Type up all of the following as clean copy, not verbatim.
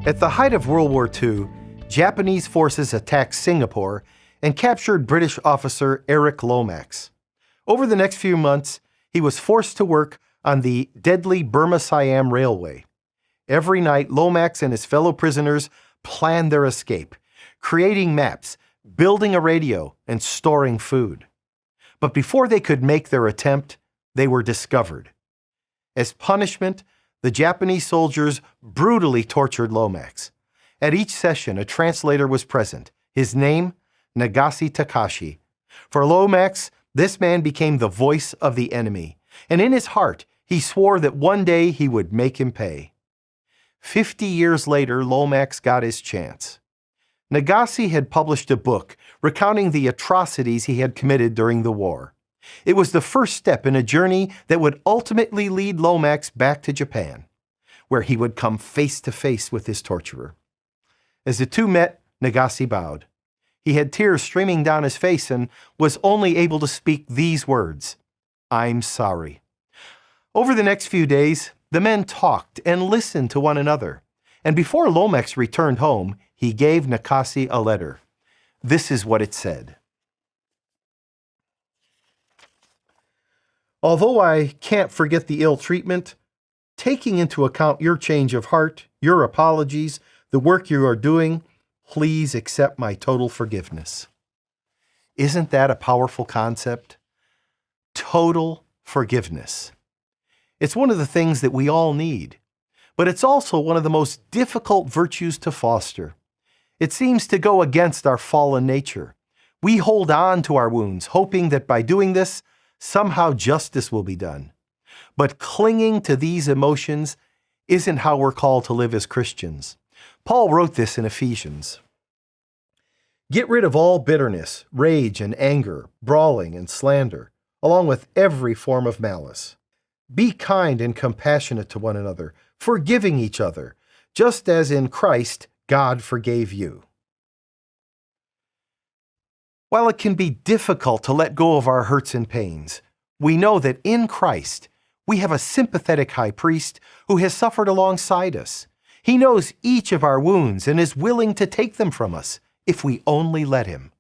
At the height of World War II, Japanese forces attacked Singapore and captured British officer Eric Lomax. Over the next few months, he was forced to work on the deadly Burma-Siam Railway. Every night, Lomax and his fellow prisoners planned their escape, creating maps, building a radio, and storing food. But before they could make their attempt, they were discovered. As punishment, the Japanese soldiers brutally tortured Lomax. At each session, a translator was present. His name, Tkach. For Lomax, this man became the voice of the enemy, and in his heart, he swore that one day he would make him pay. 50 years later, Lomax got his chance. Tkach had published a book recounting the atrocities he had committed during the war. It was the first step in a journey that would ultimately lead Lomax back to Japan, where he would come face to face with his torturer. As the two met, Tkach bowed. He had tears streaming down his face and was only able to speak these words, "I'm sorry." Over the next few days, the men talked and listened to one another, and before Lomax returned home, he gave Tkach a letter. This is what it said. Although I can't forget the ill treatment, taking into account your change of heart, your apologies, the work you are doing, please accept my total forgiveness. Isn't that a powerful concept? Total forgiveness. It's one of the things that we all need, but it's also one of the most difficult virtues to foster. It seems to go against our fallen nature. We hold on to our wounds, hoping that by doing this, somehow justice will be done. But clinging to these emotions isn't how we're called to live as Christians. Paul wrote this in Ephesians. Get rid of all bitterness, rage and anger, brawling and slander, along with every form of malice. Be kind and compassionate to one another, forgiving each other, just as in Christ God forgave you. While it can be difficult to let go of our hurts and pains, we know that in Christ we have a sympathetic high priest who has suffered alongside us. He knows each of our wounds and is willing to take them from us if we only let him.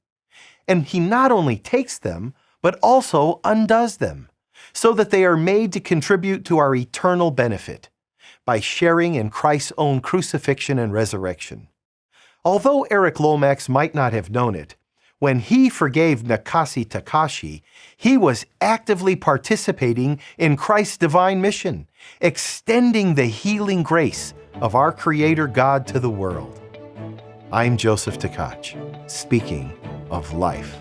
And he not only takes them, but also undoes them, so that they are made to contribute to our eternal benefit by sharing in Christ's own crucifixion and resurrection. Although Eric Lomax might not have known it, when he forgave Tkach, he was actively participating in Christ's divine mission, extending the healing grace of our Creator God to the world. I'm Joseph Tkach, speaking of life.